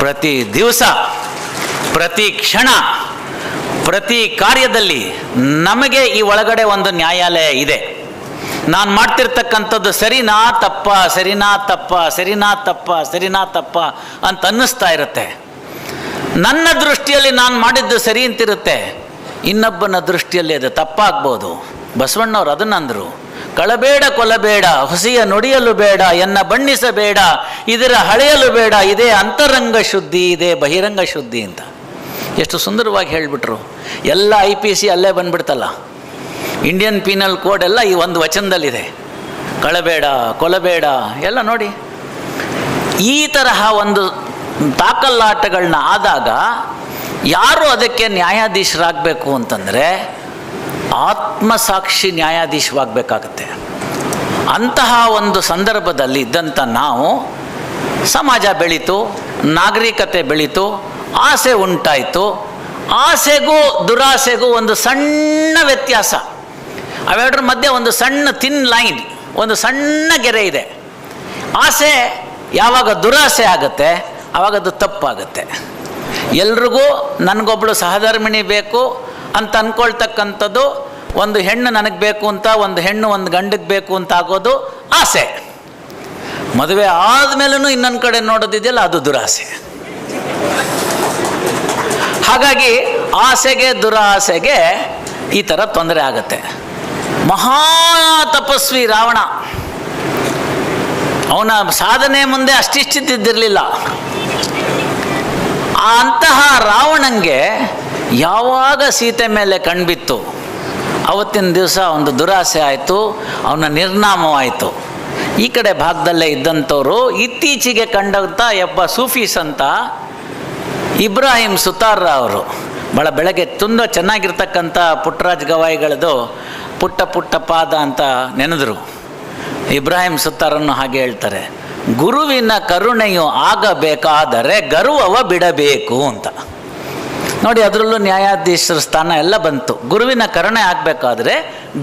ಪ್ರತಿ ದಿವಸ, ಪ್ರತಿ ಕ್ಷಣ, ಪ್ರತಿ ಕಾರ್ಯದಲ್ಲಿ ನಮಗೆ ಈ ಒಳಗಡೆ ಒಂದು ನ್ಯಾಯಾಲಯ ಇದೆ. ನಾನು ಮಾಡ್ತಿರ್ತಕ್ಕಂಥದ್ದು ಸರಿನಾ ತಪ್ಪ, ಸರಿನಾ ತಪ್ಪ, ಸರಿನಾ ತಪ್ಪ, ಸರಿನಾ ತಪ್ಪ ಅಂತ ಅನ್ನಿಸ್ತಾ ಇರುತ್ತೆ. ನನ್ನ ದೃಷ್ಟಿಯಲ್ಲಿ ನಾನು ಮಾಡಿದ್ದು ಸರಿ ಅಂತಿರುತ್ತೆ, ಇನ್ನೊಬ್ಬನ ದೃಷ್ಟಿಯಲ್ಲಿ ಅದು ತಪ್ಪಾಗ್ಬೋದು. ಬಸವಣ್ಣವ್ರು ಅದನ್ನಂದರು, ಕಳಬೇಡ ಕೊಲಬೇಡ, ಹೊಸಿಯ ನುಡಿಯಲು ಬೇಡ, ಎನ್ನ ಬಣ್ಣಿಸಬೇಡ, ಇದರ ಹಳೆಯಲು ಬೇಡ, ಇದೇ ಅಂತರಂಗ ಶುದ್ಧಿ, ಇದೇ ಬಹಿರಂಗ ಶುದ್ಧಿ ಅಂತ ಎಷ್ಟು ಸುಂದರವಾಗಿ ಹೇಳಿಬಿಟ್ರು. ಎಲ್ಲ IPC ಅಲ್ಲೇ ಬಂದ್ಬಿಡ್ತಲ್ಲ, ಇಂಡಿಯನ್ ಪೀನಲ್ ಕೋಡ್ ಎಲ್ಲ ಈ ಒಂದು ವಚನದಲ್ಲಿದೆ. ಕಳಬೇಡ ಕೊಲಬೇಡ ಎಲ್ಲ ನೋಡಿ. ಈ ತರಹ ಒಂದು ತಾಕಲ್ಲಾಟಗಳನ್ನ ಆದಾಗ ಯಾರು ಅದಕ್ಕೆ ನ್ಯಾಯಾಧೀಶರಾಗಬೇಕು ಅಂತಂದರೆ ಆತ್ಮಸಾಕ್ಷಿ ನ್ಯಾಯಾಧೀಶವಾಗಬೇಕಾಗತ್ತೆ. ಅಂತಹ ಒಂದು ಸಂದರ್ಭದಲ್ಲಿ ಇದ್ದಂಥ ನಾವು, ಸಮಾಜ ಬೆಳೀತು, ನಾಗರಿಕತೆ ಬೆಳೀತು, ಆಸೆ ಉಂಟಾಯಿತು. ಆಸೆಗೂ ದುರಾಸೆಗೂ ಒಂದು ಸಣ್ಣ ವ್ಯತ್ಯಾಸ, ಅವೆರಡರ ಮಧ್ಯೆ ಒಂದು ಸಣ್ಣ ಥಿನ್ ಲೈನ್, ಒಂದು ಸಣ್ಣ ಗೆರೆ ಇದೆ. ಆಸೆ ಯಾವಾಗ ದುರಾಸೆ ಆಗುತ್ತೆ ಆವಾಗ ಅದು ತಪ್ಪಾಗುತ್ತೆ. ಎಲ್ರಿಗೂ ನನಗೊಬ್ಬಳು ಸಹಧರ್ಮಿಣಿ ಬೇಕು ಅಂತ ಅಂದ್ಕೊಳ್ತಕ್ಕಂಥದ್ದು, ಒಂದು ಹೆಣ್ಣು ನನಗೆ ಬೇಕು ಅಂತ, ಒಂದು ಹೆಣ್ಣು ಒಂದು ಗಂಡಿಗೆ ಬೇಕು ಅಂತ ಆಗೋದು ಆಸೆ. ಮದುವೆ ಆದಮೇಲೂ ಇನ್ನೊಂದು ಕಡೆ ನೋಡೋದಿದೆಯಲ್ಲ, ಅದು ದುರಾಸೆ. ಹಾಗಾಗಿ ಆಸೆಗೆ ದುರಾಸೆಗೆ ಈ ಥರ ತೊಂದರೆ ಆಗುತ್ತೆ. ಮಹಾ ತಪಸ್ವಿ ರಾವಣ, ಅವನ ಸಾಧನೆ ಮುಂದೆ ಅಷ್ಟಿಷ್ಟಿದ್ದಿರಲಿಲ್ಲ. ಅಂತಹ ರಾವಣಂಗೆ ಯಾವಾಗ ಸೀತೆ ಮೇಲೆ ಕಣ್ಬಿತ್ತು ಅವತ್ತಿನ ದಿವಸ ಒಂದು ದುರಾಸೆ ಆಯಿತು, ಅವನ ನಿರ್ನಾಮವಾಯಿತು. ಈ ಕಡೆ ಭಾಗದಲ್ಲೇ ಇದ್ದಂಥವರು ಇತ್ತೀಚೆಗೆ ಕಂಡಂಥ ಸೂಫೀಸ್ ಅಂತ ಇಬ್ರಾಹಿಂ ಸುತಾರ್ ಅವರು ಭಾಳ ಬೆಳಗ್ಗೆ ತುಂಬ ಚೆನ್ನಾಗಿರ್ತಕ್ಕಂಥ ಪುಟ್ಟರಾಜ್ ಗವಾಯಿಗಳದು ಪುಟ್ಟ ಪುಟ್ಟ ಪಾದ ಅಂತ ನೆನೆದರು. ಇಬ್ರಾಹಿಂ ಸುತಾರನ್ನು ಹಾಗೆ ಹೇಳ್ತಾರೆ, ಗುರುವಿನ ಕರುಣೆಯು ಆಗಬೇಕಾದರೆ ಗರ್ವವ ಬಿಡಬೇಕು ಅಂತ. ನೋಡಿ, ಅದರಲ್ಲೂ ನ್ಯಾಯಾಧೀಶರ ಸ್ಥಾನ ಎಲ್ಲ ಬಂತು. ಗುರುವಿನ ಕರುಣೆ ಆಗಬೇಕಾದ್ರೆ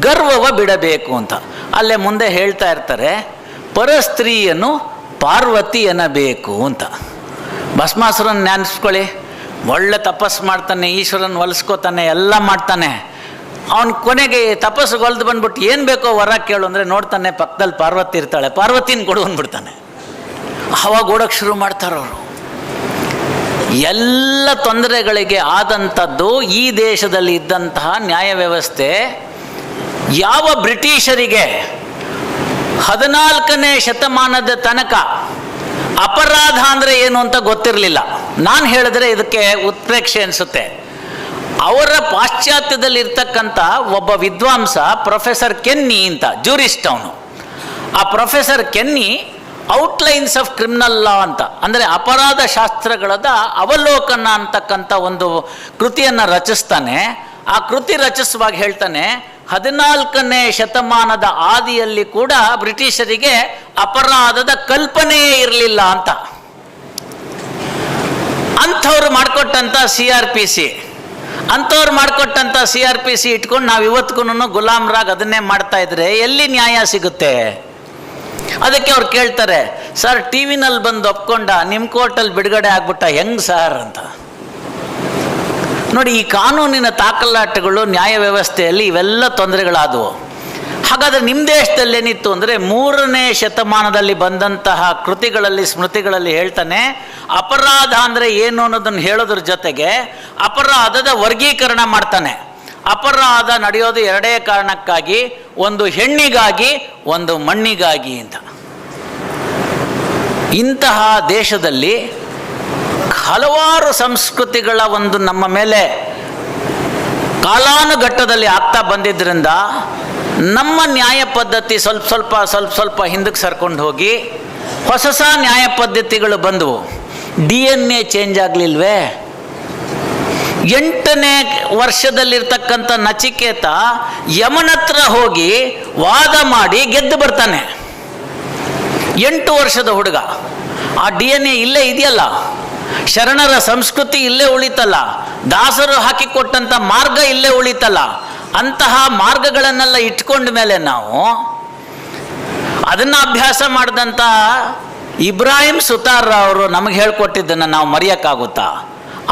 ಗರ್ವವ ಬಿಡಬೇಕು ಅಂತ. ಅಲ್ಲೇ ಮುಂದೆ ಹೇಳ್ತಾ ಇರ್ತಾರೆ, ಪರಸ್ತ್ರೀಯನ್ನು ಪಾರ್ವತಿ ಎನ್ನಬೇಕು ಅಂತ. ಭಸ್ಮಾಸುರನ ನೆನೆಸ್ಕೊಳ್ಳಿ, ಒಳ್ಳೆ ತಪಸ್ಸು ಮಾಡ್ತಾನೆ, ಈಶ್ವರನ ಹೊಲಿಸ್ಕೋತಾನೆ, ಎಲ್ಲ ಮಾಡ್ತಾನೆ. ಅವನ ಕೊನೆಗೆ ತಪಸ್ಸಿಗೆ ಹೊಲ್ದು ಬಂದ್ಬಿಟ್ಟು ಏನು ಬೇಕೋ ವರ ಕೇಳು ಅಂದರೆ ನೋಡ್ತಾನೆ ಪಕ್ಕದಲ್ಲಿ ಪಾರ್ವತಿ ಇರ್ತಾಳೆ, ಪಾರ್ವತಿನ ಕೊಡು ಅಂದ್ಬಿಡ್ತಾನೆ. ಅವಾಗ ಓಡೋಕ್ಕೆ ಶುರು ಮಾಡ್ತಾರವರು. ಎಲ್ಲ ತೊಂದರೆಗಳಿಗೆ ಆದಂಥದ್ದು ಈ ದೇಶದಲ್ಲಿ ಇದ್ದಂತಹ ನ್ಯಾಯ ವ್ಯವಸ್ಥೆ. ಯಾವ ಬ್ರಿಟಿಷರಿಗೆ 14ನೇ ಶತಮಾನದ ತನಕ ಅಪರಾಧ ಅಂದರೆ ಏನು ಅಂತ ಗೊತ್ತಿರಲಿಲ್ಲ. ನಾನು ಹೇಳಿದ್ರೆ ಇದಕ್ಕೆ ಉತ್ಪ್ರೇಕ್ಷೆ ಅನಿಸುತ್ತೆ. ಅವರ ಪಾಶ್ಚಾತ್ಯದಲ್ಲಿರ್ತಕ್ಕಂಥ ಒಬ್ಬ ವಿದ್ವಾಂಸ ಪ್ರೊಫೆಸರ್ ಕೆನ್ನಿ ಅಂತ, ಜೂರಿಸ್ಟ್ ಅವನು. ಆ professor Kenny outlines of criminal ಲಾ ಅಂತ, ಅಂದರೆ ಅಪರಾಧ ಶಾಸ್ತ್ರಗಳದ ಅವಲೋಕನ ಅಂತಕ್ಕಂಥ ಒಂದು ಕೃತಿಯನ್ನು ರಚಿಸ್ತಾನೆ. ಆ ಕೃತಿ ರಚಿಸುವಾಗ ಹೇಳ್ತಾನೆ, 14ನೇ ಶತಮಾನದ ಆದಿಯಲ್ಲಿ ಕೂಡ ಬ್ರಿಟಿಷರಿಗೆ ಅಪರಾಧದ ಕಲ್ಪನೆಯೇ ಇರಲಿಲ್ಲ ಅಂತ. ಅಂಥವ್ರು ಮಾಡಿಕೊಟ್ಟಂಥ CRPC, ಅಂಥವ್ರು ಮಾಡಿಕೊಟ್ಟಂಥ CRPC ಇಟ್ಕೊಂಡು ನಾವು ಇವತ್ತಿಗೂ ಗುಲಾಮ್ರಾಗ್ ಅದನ್ನೇ ಮಾಡ್ತಾ ಇದ್ರೆ ಎಲ್ಲಿ ನ್ಯಾಯ ಸಿಗುತ್ತೆ? ಅದಕ್ಕೆ ಅವ್ರು ಕೇಳ್ತಾರೆ, ಸರ್ TV ನಲ್ಲಿ ಬಂದು ಒಪ್ಕೊಂಡ, ನಿಮ್ಮ ಕೋರ್ಟಲ್ಲಿ ಬಿಡುಗಡೆ ಆಗ್ಬಿಟ್ಟ, ಹೆಂಗೆ ಸರ್ ಅಂತ. ನೋಡಿ, ಈ ಕಾನೂನಿನ ತಾಕಲಾಟಗಳು ನ್ಯಾಯ ವ್ಯವಸ್ಥೆಯಲ್ಲಿ ಇವೆಲ್ಲ ತೊಂದರೆಗಳಾದವು. ಹಾಗಾದರೆ ನಿಮ್ಮ ದೇಶದಲ್ಲಿ ಏನಿತ್ತು ಅಂದರೆ 3ನೇ ಶತಮಾನದಲ್ಲಿ ಬಂದಂತಹ ಕೃತಿಗಳಲ್ಲಿ, ಸ್ಮೃತಿಗಳಲ್ಲಿ ಹೇಳ್ತಾನೆ, ಅಪರಾಧ ಅಂದರೆ ಏನು ಅನ್ನೋದನ್ನು ಹೇಳೋದ್ರ ಜೊತೆಗೆ ಅಪರಾಧದ ವರ್ಗೀಕರಣ ಮಾಡ್ತಾನೆ. ಅಪರಾಧ ನಡೆಯೋದು 2 ಕಾರಣಕ್ಕಾಗಿ, ಒಂದು ಹೆಣ್ಣಿಗಾಗಿ, ಒಂದು ಮಣ್ಣಿಗಾಗಿ ಅಂತ. ಇಂತಹ ದೇಶದಲ್ಲಿ ಹಲವಾರು ಸಂಸ್ಕೃತಿಗಳ ಒಂದು ನಮ್ಮ ಮೇಲೆ ಕಾಲಾನುಗಟ್ಟದಲ್ಲಿ ಆಗ್ತಾ ಬಂದಿದ್ದರಿಂದ ನಮ್ಮ ನ್ಯಾಯ ಪದ್ಧತಿ ಸ್ವಲ್ಪ ಹಿಂದಕ್ಕೆ ಸರ್ಕೊಂಡು ಹೋಗಿ ಹೊಸ ನ್ಯಾಯ ಪದ್ಧತಿಗಳು ಬಂದವು. DNA ಚೇಂಜ್ ಆಗಲಿಲ್ವೇ? 8ನೇ ವರ್ಷದಲ್ಲಿರ್ತಕ್ಕಂಥ ನಚಿಕೇತ ಯಮನತ್ರ ಹೋಗಿ ವಾದ ಮಾಡಿ ಗೆದ್ದು ಬರ್ತಾನೆ. 8 ವರ್ಷದ ಹುಡುಗ. ಆ DNA ಇಲ್ಲೇ ಇದೆಯಲ್ಲ, ಶರಣರ ಸಂಸ್ಕೃತಿ ಇಲ್ಲೇ ಉಳಿತಲ್ಲ, ದಾಸರು ಹಾಕಿಕೊಟ್ಟಂಥ ಮಾರ್ಗ ಇಲ್ಲೇ ಉಳಿತಲ್ಲ. ಅಂತಹ ಮಾರ್ಗಗಳನ್ನೆಲ್ಲ ಇಟ್ಕೊಂಡ ಮೇಲೆ ನಾವು ಅದನ್ನು ಅಭ್ಯಾಸ ಮಾಡಿದಂಥ ಇಬ್ರಾಹಿಂ ಸುತಾರ್ ಅವರು ನಮಗೆ ಹೇಳ್ಕೊಟ್ಟಿದ್ದನ್ನು ನಾವು ಮರೆಯೋಕ್ಕಾಗುತ್ತಾ?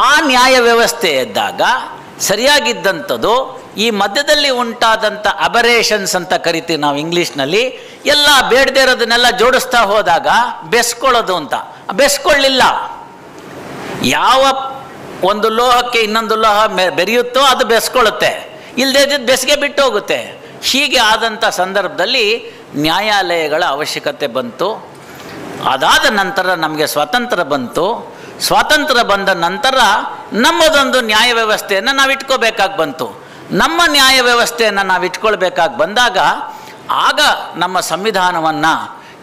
ಆ ನ್ಯಾಯ ವ್ಯವಸ್ಥೆ ಇದ್ದಾಗ ಸರಿಯಾಗಿದ್ದಂಥದ್ದು ಈ ಮಧ್ಯದಲ್ಲಿ ಉಂಟಾದಂಥ ಅಬರೇಷನ್ಸ್ ಅಂತ ಕರಿತೀವಿ ನಾವು ಇಂಗ್ಲೀಷ್ನಲ್ಲಿ, ಎಲ್ಲ ಬೇಡದೇ ಇರೋದನ್ನೆಲ್ಲ ಜೋಡಿಸ್ತಾ ಹೋದಾಗ ಬೆಸ್ಕೊಳ್ಳೋದು ಅಂತ. ಬೆಸ್ಕೊಳ್ಳಿಲ್ಲ. ಯಾವ ಒಂದು ಲೋಹಕ್ಕೆ ಇನ್ನೊಂದು ಲೋಹ ಬೆರೆಯುತ್ತೋ ಅದು ಬೆಸ್ಕೊಳ್ಳುತ್ತೆ, ಇಲ್ಲದೇ ಇದ್ದಿದ್ದು ಬೆಸ್ಗೆ ಬಿಟ್ಟು ಹೋಗುತ್ತೆ. ಹೀಗೆ ಆದಂಥ ಸಂದರ್ಭದಲ್ಲಿ ನ್ಯಾಯಾಲಯಗಳ ಅವಶ್ಯಕತೆ ಬಂತು. ಅದಾದ ನಂತರ ನಮಗೆ ಸ್ವಾತಂತ್ರ್ಯ ಬಂತು. ಸ್ವಾತಂತ್ರ್ಯ ಬಂದ ನಂತರ ನಮ್ಮದೊಂದು ನ್ಯಾಯ ವ್ಯವಸ್ಥೆಯನ್ನು ನಾವು ಇಟ್ಕೋಬೇಕಾಗಿ ಬಂತು. ನಮ್ಮ ನ್ಯಾಯ ವ್ಯವಸ್ಥೆಯನ್ನು ನಾವು ಇಟ್ಕೊಳ್ಬೇಕಾಗಿ ಬಂದಾಗ ಆಗ ನಮ್ಮ ಸಂವಿಧಾನವನ್ನು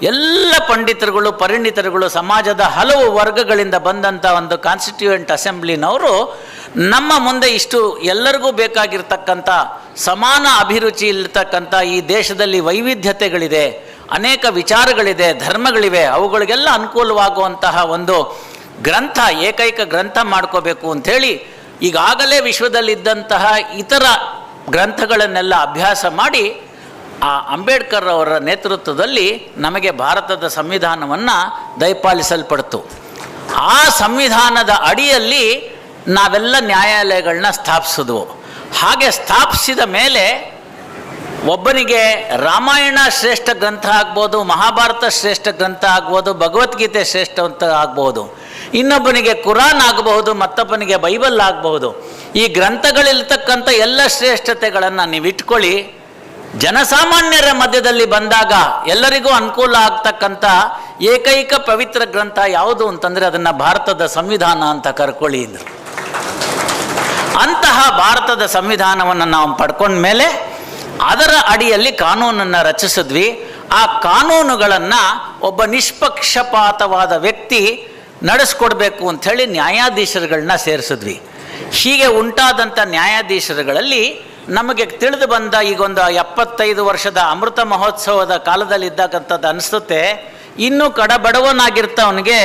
ಎಲ್ಲ ಪಂಡಿತರುಗಳು, ಪರಿಣಿತರುಗಳು, ಸಮಾಜದ ಹಲವು ವರ್ಗಗಳಿಂದ ಬಂದಂಥ ಒಂದು ಕಾನ್ಸ್ಟಿಟ್ಯೂಯೆಂಟ್ ಅಸೆಂಬ್ಲಿನವರು ನಮ್ಮ ಮುಂದೆ ಇಷ್ಟು ಎಲ್ಲರಿಗೂ ಬೇಕಾಗಿರ್ತಕ್ಕಂಥ ಸಮಾನ ಅಭಿರುಚಿ ಇರ್ತಕ್ಕಂಥ ಈ ದೇಶದಲ್ಲಿ ವೈವಿಧ್ಯತೆಗಳಿದೆ, ಅನೇಕ ವಿಚಾರಗಳಿದೆ, ಧರ್ಮಗಳಿವೆ, ಅವುಗಳಿಗೆಲ್ಲ ಅನುಕೂಲವಾಗುವಂತಹ ಒಂದು ಗ್ರಂಥ, ಏಕೈಕ ಗ್ರಂಥ ಮಾಡ್ಕೋಬೇಕು ಅಂಥೇಳಿ ಈಗಾಗಲೇ ವಿಶ್ವದಲ್ಲಿದ್ದಂತಹ ಇತರ ಗ್ರಂಥಗಳನ್ನೆಲ್ಲ ಅಭ್ಯಾಸ ಮಾಡಿ ಆ ಅಂಬೇಡ್ಕರ್ ಅವರ ನೇತೃತ್ವದಲ್ಲಿ ನಮಗೆ ಭಾರತದ ಸಂವಿಧಾನವನ್ನು ದಯಪಾಲಿಸಲ್ಪಡ್ತು. ಆ ಸಂವಿಧಾನದ ಅಡಿಯಲ್ಲಿ ನಾವೆಲ್ಲ ನ್ಯಾಯಾಲಯಗಳನ್ನ ಸ್ಥಾಪಿಸಿದ್ವು. ಹಾಗೆ ಸ್ಥಾಪಿಸಿದ ಮೇಲೆ ಒಬ್ಬನಿಗೆ ರಾಮಾಯಣ ಶ್ರೇಷ್ಠ ಗ್ರಂಥ ಆಗ್ಬೋದು, ಮಹಾಭಾರತ ಶ್ರೇಷ್ಠ ಗ್ರಂಥ ಆಗ್ಬೋದು, ಭಗವದ್ಗೀತೆ ಶ್ರೇಷ್ಠ ಅಂತ ಆಗ್ಬೋದು, ಇನ್ನೊಬ್ಬನಿಗೆ ಕುರಾನ್ ಆಗಬಹುದು, ಮತ್ತೊಬ್ಬನಿಗೆ ಬೈಬಲ್ ಆಗಬಹುದು. ಈ ಗ್ರಂಥಗಳಿರ್ತಕ್ಕಂಥ ಎಲ್ಲ ಶ್ರೇಷ್ಠತೆಗಳನ್ನು ನೀವು ಇಟ್ಕೊಳ್ಳಿ. ಜನಸಾಮಾನ್ಯರ ಮಧ್ಯದಲ್ಲಿ ಬಂದಾಗ ಎಲ್ಲರಿಗೂ ಅನುಕೂಲ ಆಗ್ತಕ್ಕಂಥ ಏಕೈಕ ಪವಿತ್ರ ಗ್ರಂಥ ಯಾವುದು ಅಂತಂದರೆ ಅದನ್ನು ಭಾರತದ ಸಂವಿಧಾನ ಅಂತ ಕರ್ಕೊಳ್ಳಿ ಅಂದರು. ಅಂತಹ ಭಾರತದ ಸಂವಿಧಾನವನ್ನು ನಾವು ಪಡ್ಕೊಂಡ ಮೇಲೆ ಅದರ ಅಡಿಯಲ್ಲಿ ಕಾನೂನನ್ನು ರಚಿಸಿದ್ವಿ. ಆ ಕಾನೂನುಗಳನ್ನು ಒಬ್ಬ ನಿಷ್ಪಕ್ಷಪಾತವಾದ ವ್ಯಕ್ತಿ ನಡೆಸ್ಕೊಡ್ಬೇಕು ಅಂಥೇಳಿ ನ್ಯಾಯಾಧೀಶರುಗಳನ್ನ ಸೇರಿಸಿದ್ವಿ. ಹೀಗೆ ಉಂಟಾದಂಥ ನ್ಯಾಯಾಧೀಶರುಗಳಲ್ಲಿ ನಮಗೆ ತಿಳಿದು ಬಂದ ಈಗೊಂದು 75 ವರ್ಷದ ಅಮೃತ ಮಹೋತ್ಸವದ ಕಾಲದಲ್ಲಿದ್ದಕ್ಕಂಥದ್ದು ಅನಿಸುತ್ತೆ, ಇನ್ನೂ ಕಡಬಡವನಾಗಿರ್ತವನಿಗೆ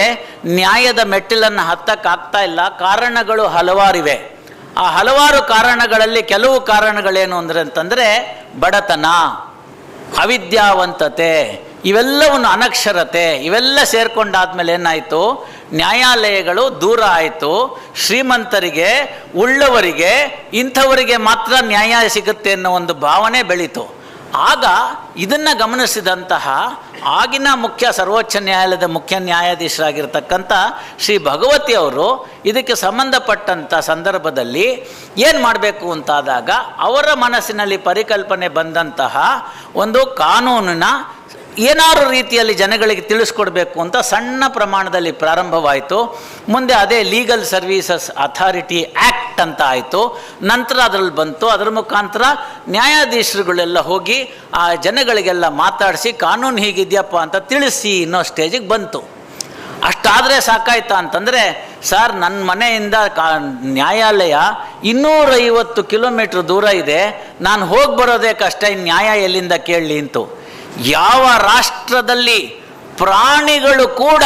ನ್ಯಾಯದ ಮೆಟ್ಟಿಲನ್ನು ಹತ್ತಕ್ಕಾಗ್ತಾ ಇಲ್ಲ. ಕಾರಣಗಳು ಹಲವಾರಿವೆ. ಆ ಹಲವಾರು ಕಾರಣಗಳಲ್ಲಿ ಕೆಲವು ಕಾರಣಗಳೇನು ಅಂತಂದರೆ ಬಡತನ, ಅವಿದ್ಯಾವಂತತೆ, ಇವೆಲ್ಲವನ್ನು ಅನಕ್ಷರತೆ, ಇವೆಲ್ಲ ಸೇರ್ಕೊಂಡಾದ್ಮೇಲೆ ಏನಾಯಿತು, ನ್ಯಾಯಾಲಯಗಳು ದೂರ ಆಯಿತು. ಶ್ರೀಮಂತರಿಗೆ, ಉಳ್ಳವರಿಗೆ, ಇಂಥವರಿಗೆ ಮಾತ್ರ ನ್ಯಾಯ ಸಿಗುತ್ತೆ ಅನ್ನೋ ಒಂದು ಭಾವನೆ ಬೆಳೀತು. ಆಗ ಇದನ್ನು ಗಮನಿಸಿದಂತಹ ಆಗಿನ ಸರ್ವೋಚ್ಚ ನ್ಯಾಯಾಲಯದ ಮುಖ್ಯ ನ್ಯಾಯಾಧೀಶರಾಗಿರ್ತಕ್ಕಂಥ ಶ್ರೀ ಭಗವತಿ ಅವರು ಇದಕ್ಕೆ ಸಂಬಂಧಪಟ್ಟಂಥ ಸಂದರ್ಭದಲ್ಲಿ ಏನು ಮಾಡಬೇಕು ಅಂತಾದಾಗ ಅವರ ಮನಸ್ಸಿನಲ್ಲಿ ಪರಿಕಲ್ಪನೆ ಬಂದಂತಹ ಒಂದು ಕಾನೂನಿನ ಏನಾರು ರೀತಿಯಲ್ಲಿ ಜನಗಳಿಗೆ ತಿಳಿಸ್ಕೊಡ್ಬೇಕು ಅಂತ ಸಣ್ಣ ಪ್ರಮಾಣದಲ್ಲಿ ಪ್ರಾರಂಭವಾಯಿತು. ಮುಂದೆ ಅದೇ ಲೀಗಲ್ ಸರ್ವೀಸಸ್ ಅಥಾರಿಟಿ ಆ್ಯಕ್ಟ್ ಅಂತ ಆಯಿತು. ನಂತರ ಅದರಲ್ಲಿ ಬಂತು. ಅದರ ಮುಖಾಂತರ ನ್ಯಾಯಾಧೀಶರುಗಳೆಲ್ಲ ಹೋಗಿ ಆ ಜನಗಳಿಗೆಲ್ಲ ಮಾತಾಡಿಸಿ ಕಾನೂನು ಹೀಗಿದೆಯಪ್ಪ ಅಂತ ತಿಳಿಸಿ ಅನ್ನೋ ಸ್ಟೇಜಿಗೆ ಬಂತು. ಅಷ್ಟಾದರೆ ಸಾಕಾಯ್ತಾ ಅಂತಂದರೆ, ಸರ್ ನನ್ನ ಮನೆಯಿಂದ ನ್ಯಾಯಾಲಯ 250 ಕಿಲೋಮೀಟ್ರ್ ದೂರ ಇದೆ, ನಾನು ಹೋಗಿ ಬರೋದೇ ಕಷ್ಟ, ನ್ಯಾಯ ಎಲ್ಲಿಂದ ಕೇಳಲಿ ಅಂತು. ಯಾವ ರಾಷ್ಟ್ರದಲ್ಲಿ ಪ್ರಾಣಿಗಳು ಕೂಡ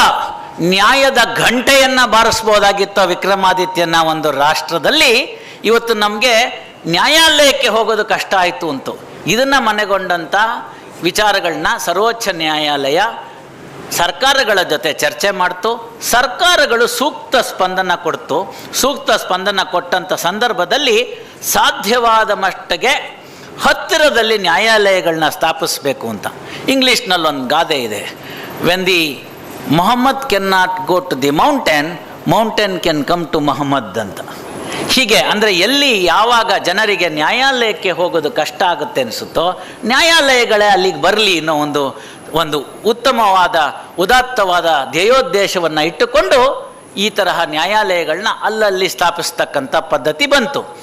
ನ್ಯಾಯದ ಗಂಟೆಯನ್ನು ಬಾರಿಸ್ಬೋದಾಗಿತ್ತು ವಿಕ್ರಮಾದಿತ್ಯನ ಒಂದು ರಾಷ್ಟ್ರದಲ್ಲಿ, ಇವತ್ತು ನಮಗೆ ನ್ಯಾಯಾಲಯಕ್ಕೆ ಹೋಗೋದು ಕಷ್ಟ ಆಯಿತು ಅಂತು. ಇದನ್ನು ಮನೆಗೊಂಡಂಥ ವಿಚಾರಗಳನ್ನ ಸರ್ವೋಚ್ಚ ನ್ಯಾಯಾಲಯ ಸರ್ಕಾರಗಳ ಜೊತೆ ಚರ್ಚೆ ಮಾಡ್ತು. ಸರ್ಕಾರಗಳು ಸೂಕ್ತ ಸ್ಪಂದನ ಕೊಡ್ತು. ಸೂಕ್ತ ಸ್ಪಂದನ ಕೊಟ್ಟಂಥ ಸಂದರ್ಭದಲ್ಲಿ ಸಾಧ್ಯವಾದ ಮಟ್ಟಿಗೆ ಹತ್ತಿರದಲ್ಲಿ ನ್ಯಾಯಾಲಯಗಳನ್ನ ಸ್ಥಾಪಿಸಬೇಕು ಅಂತ. ಇಂಗ್ಲೀಷ್ನಲ್ಲಿ ಒಂದು ಗಾದೆ ಇದೆ, when the Mohammed can not go to the mountain can come to Mohammed ಅಂತ. ಹೀಗೆ ಅಂದರೆ ಎಲ್ಲಿ ಯಾವಾಗ ಜನರಿಗೆ ನ್ಯಾಯಾಲಯಕ್ಕೆ ಹೋಗೋದು ಕಷ್ಟ ಆಗುತ್ತೆ ಅನಿಸುತ್ತೋ ನ್ಯಾಯಾಲಯಗಳೇ ಅಲ್ಲಿಗೆ ಬರಲಿ ಅನ್ನೋ ಒಂದು ಉತ್ತಮವಾದ ಉದಾತ್ತವಾದ ಧ್ಯೇಯೋದ್ದೇಶವನ್ನು ಇಟ್ಟುಕೊಂಡು ಈ ತರಹ ನ್ಯಾಯಾಲಯಗಳನ್ನ ಅಲ್ಲಲ್ಲಿ ಸ್ಥಾಪಿಸ್ತಕ್ಕಂಥ ಪದ್ಧತಿ ಬಂತು.